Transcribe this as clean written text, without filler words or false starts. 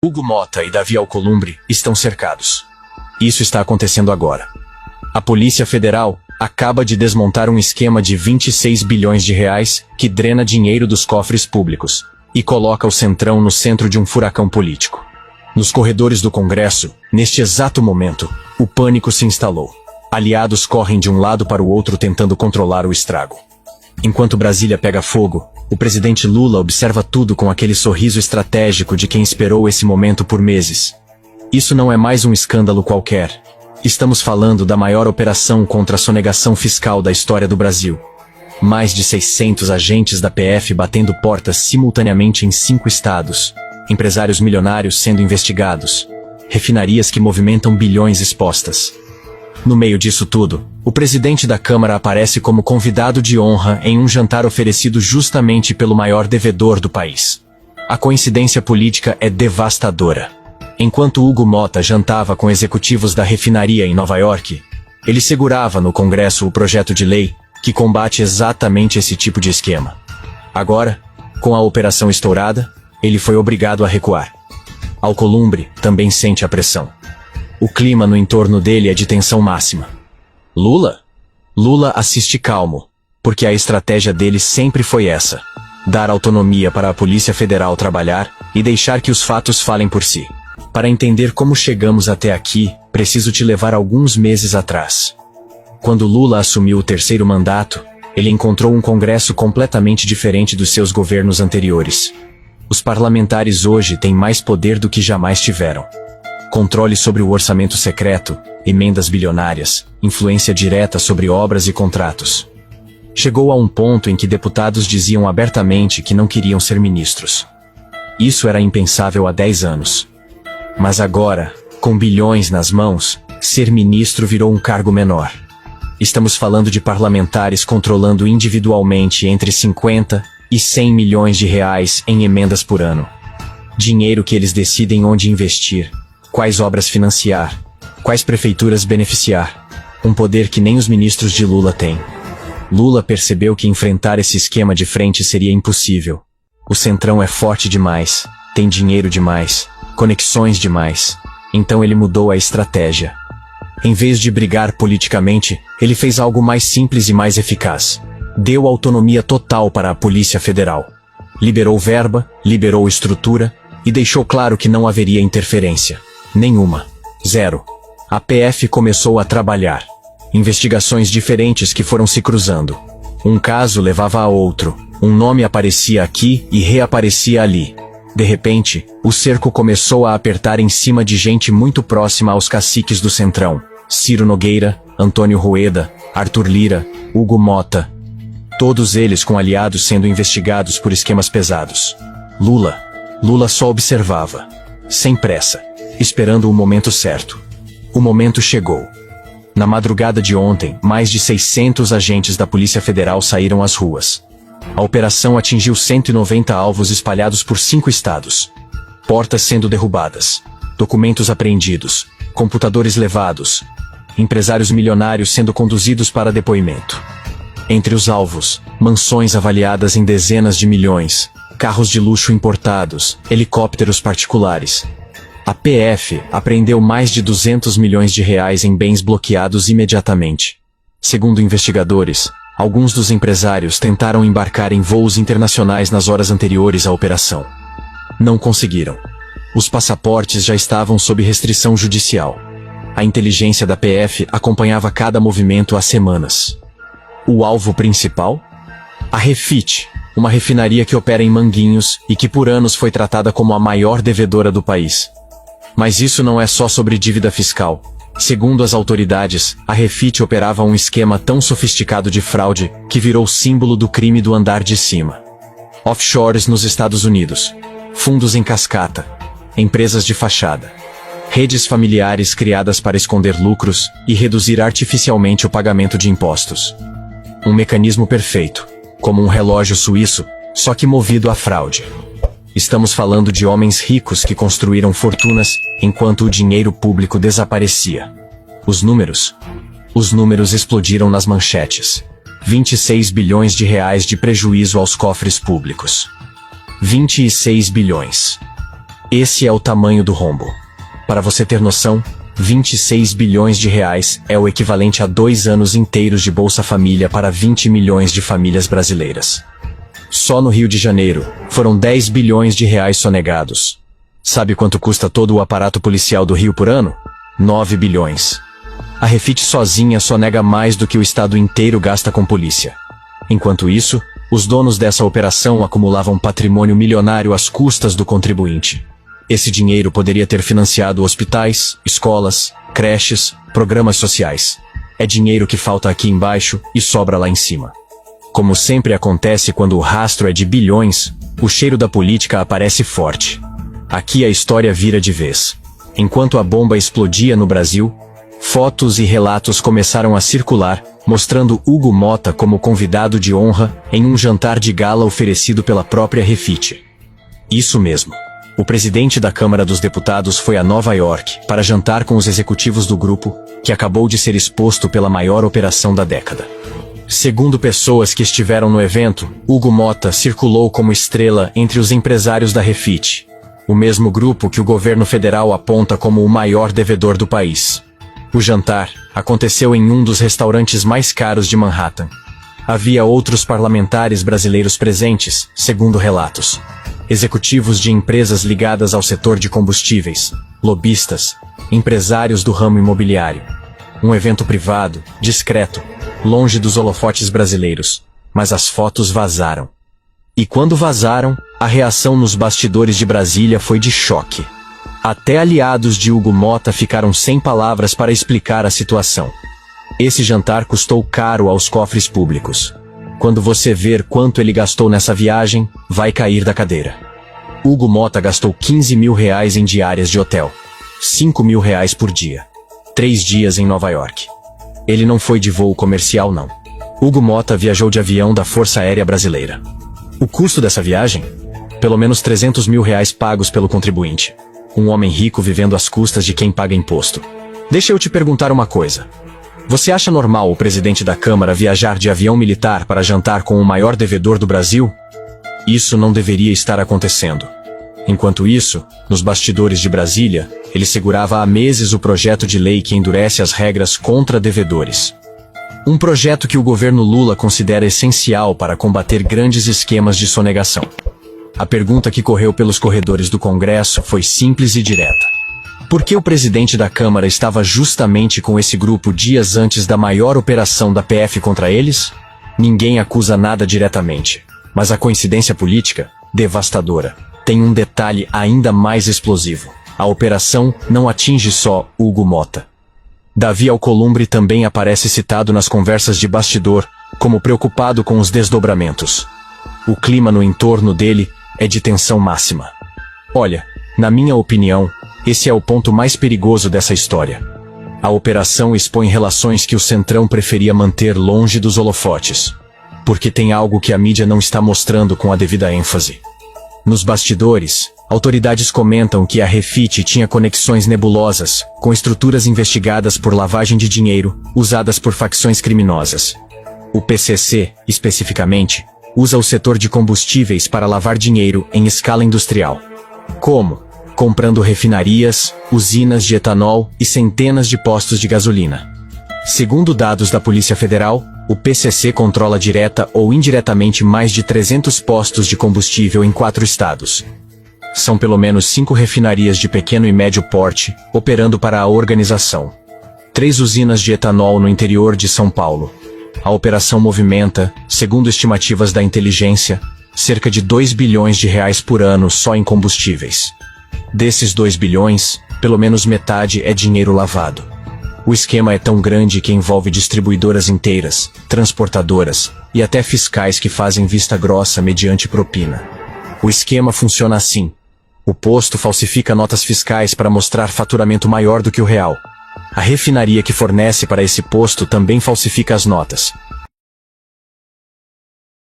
Hugo Motta e Davi Alcolumbre estão cercados. Isso está acontecendo agora. A Polícia Federal acaba de desmontar um esquema de 26 bilhões de reais que drena dinheiro dos cofres públicos e coloca o Centrão no centro de um furacão político. Nos corredores do Congresso, neste exato momento, o pânico se instalou. Aliados correm de um lado para o outro tentando controlar o estrago. Enquanto Brasília pega fogo, o presidente Lula observa tudo com aquele sorriso estratégico de quem esperou esse momento por meses. Isso não é mais um escândalo qualquer. Estamos falando da maior operação contra a sonegação fiscal da história do Brasil. Mais de 600 agentes da PF batendo portas simultaneamente em 5 estados. Empresários milionários sendo investigados. Refinarias que movimentam bilhões expostas. No meio disso tudo, o presidente da Câmara aparece como convidado de honra em um jantar oferecido justamente pelo maior devedor do país. A coincidência política é devastadora. Enquanto Hugo Motta jantava com executivos da refinaria em Nova York, ele segurava no Congresso o projeto de lei que combate exatamente esse tipo de esquema. Agora, com a operação estourada, ele foi obrigado a recuar. Alcolumbre também sente a pressão. O clima no entorno dele é de tensão máxima. Lula? Lula assiste calmo, porque a estratégia dele sempre foi essa: dar autonomia para a Polícia Federal trabalhar e deixar que os fatos falem por si. Para entender como chegamos até aqui, preciso te levar alguns meses atrás. Quando Lula assumiu o 3º mandato, ele encontrou um Congresso completamente diferente dos seus governos anteriores. Os parlamentares hoje têm mais poder do que jamais tiveram. Controle sobre o orçamento secreto, emendas bilionárias, influência direta sobre obras e contratos. Chegou a um ponto em que deputados diziam abertamente que não queriam ser ministros. Isso era impensável há 10 anos. Mas agora, com bilhões nas mãos, ser ministro virou um cargo menor. Estamos falando de parlamentares controlando individualmente entre 50 e 100 milhões de reais em emendas por ano. Dinheiro que eles decidem onde investir, quais obras financiar, quais prefeituras beneficiar. Um poder que nem os ministros de Lula têm. Lula percebeu que enfrentar esse esquema de frente seria impossível. O Centrão é forte demais, tem dinheiro demais, conexões demais. Então ele mudou a estratégia. Em vez de brigar politicamente, ele fez algo mais simples e mais eficaz. Deu autonomia total para a Polícia Federal. Liberou verba, liberou estrutura e deixou claro que não haveria interferência. Nenhuma. Zero. A PF começou a trabalhar. Investigações diferentes que foram se cruzando. Um caso levava a outro. Um nome aparecia aqui e reaparecia ali. De repente, o cerco começou a apertar em cima de gente muito próxima aos caciques do Centrão. Ciro Nogueira, Antônio Rueda, Arthur Lira, Hugo Motta. Todos eles com aliados sendo investigados por esquemas pesados. Lula só observava. Sem pressa. Esperando o momento certo. O momento chegou. Na madrugada de ontem, mais de 600 agentes da Polícia Federal saíram às ruas. A operação atingiu 190 alvos espalhados por 5 estados. Portas sendo derrubadas. Documentos apreendidos. Computadores levados. Empresários milionários sendo conduzidos para depoimento. Entre os alvos, mansões avaliadas em dezenas de milhões, carros de luxo importados, helicópteros particulares. A PF apreendeu mais de 200 milhões de reais em bens bloqueados imediatamente. Segundo investigadores, alguns dos empresários tentaram embarcar em voos internacionais nas horas anteriores à operação. Não conseguiram. Os passaportes já estavam sob restrição judicial. A inteligência da PF acompanhava cada movimento há semanas. O alvo principal? A Refit, uma refinaria que opera em Manguinhos e que por anos foi tratada como a maior devedora do país. Mas isso não é só sobre dívida fiscal. Segundo as autoridades, a Refit operava um esquema tão sofisticado de fraude que virou símbolo do crime do andar de cima. Offshores nos Estados Unidos. Fundos em cascata. Empresas de fachada. Redes familiares criadas para esconder lucros e reduzir artificialmente o pagamento de impostos. Um mecanismo perfeito, como um relógio suíço, só que movido à fraude. Estamos falando de homens ricos que construíram fortunas enquanto o dinheiro público desaparecia. Os números explodiram nas manchetes. 26 bilhões de reais de prejuízo aos cofres públicos. 26 bilhões. Esse é o tamanho do rombo. Para você ter noção, 26 bilhões de reais é o equivalente a 2 anos inteiros de Bolsa Família para 20 milhões de famílias brasileiras. Só no Rio de Janeiro, foram 10 bilhões de reais sonegados. Sabe quanto custa todo o aparato policial do Rio por ano? 9 bilhões. A Refit sozinha sonega mais do que o estado inteiro gasta com polícia. Enquanto isso, os donos dessa operação acumulavam patrimônio milionário às custas do contribuinte. Esse dinheiro poderia ter financiado hospitais, escolas, creches, programas sociais. É dinheiro que falta aqui embaixo e sobra lá em cima. Como sempre acontece quando o rastro é de bilhões, o cheiro da política aparece forte. Aqui a história vira de vez. Enquanto a bomba explodia no Brasil, fotos e relatos começaram a circular, mostrando Hugo Motta como convidado de honra em um jantar de gala oferecido pela própria Refit. Isso mesmo. O presidente da Câmara dos Deputados foi a Nova York para jantar com os executivos do grupo, que acabou de ser exposto pela maior operação da década. Segundo pessoas que estiveram no evento, Hugo Motta circulou como estrela entre os empresários da Refit, o mesmo grupo que o governo federal aponta como o maior devedor do país. O jantar aconteceu em um dos restaurantes mais caros de Manhattan. Havia outros parlamentares brasileiros presentes, segundo relatos. Executivos de empresas ligadas ao setor de combustíveis, lobistas, empresários do ramo imobiliário. Um evento privado, discreto, longe dos holofotes brasileiros, mas as fotos vazaram. E quando vazaram, a reação nos bastidores de Brasília foi de choque. Até aliados de Hugo Motta ficaram sem palavras para explicar a situação. Esse jantar custou caro aos cofres públicos. Quando você ver quanto ele gastou nessa viagem, vai cair da cadeira. Hugo Motta gastou 15 mil reais em diárias de hotel. 5 mil reais por dia. 3 dias em Nova York. Ele não foi de voo comercial, não. Hugo Motta viajou de avião da Força Aérea Brasileira. O custo dessa viagem? Pelo menos 300 mil reais pagos pelo contribuinte. Um homem rico vivendo às custas de quem paga imposto. Deixa eu te perguntar uma coisa. Você acha normal o presidente da Câmara viajar de avião militar para jantar com o maior devedor do Brasil? Isso não deveria estar acontecendo. Enquanto isso, nos bastidores de Brasília, ele segurava há meses o projeto de lei que endurece as regras contra devedores. Um projeto que o governo Lula considera essencial para combater grandes esquemas de sonegação. A pergunta que correu pelos corredores do Congresso foi simples e direta. Por que o presidente da Câmara estava justamente com esse grupo dias antes da maior operação da PF contra eles? Ninguém acusa nada diretamente. Mas a coincidência política, devastadora, tem um detalhe ainda mais explosivo. A operação não atinge só Hugo Motta. Davi Alcolumbre também aparece citado nas conversas de bastidor, como preocupado com os desdobramentos. O clima no entorno dele é de tensão máxima. Olha, na minha opinião, esse é o ponto mais perigoso dessa história. A operação expõe relações que o Centrão preferia manter longe dos holofotes. Porque tem algo que a mídia não está mostrando com a devida ênfase. Nos bastidores, autoridades comentam que a Refit tinha conexões nebulosas, com estruturas investigadas por lavagem de dinheiro, usadas por facções criminosas. O PCC, especificamente, usa o setor de combustíveis para lavar dinheiro em escala industrial. Como? Comprando refinarias, usinas de etanol e centenas de postos de gasolina. Segundo dados da Polícia Federal, o PCC controla direta ou indiretamente mais de 300 postos de combustível em 4 estados. São pelo menos 5 refinarias de pequeno e médio porte, operando para a organização. 3 usinas de etanol no interior de São Paulo. A operação movimenta, segundo estimativas da inteligência, cerca de 2 bilhões de reais por ano só em combustíveis. Desses 2 bilhões, pelo menos metade é dinheiro lavado. O esquema é tão grande que envolve distribuidoras inteiras, transportadoras e até fiscais que fazem vista grossa mediante propina. O esquema funciona assim. O posto falsifica notas fiscais para mostrar faturamento maior do que o real. A refinaria que fornece para esse posto também falsifica as notas,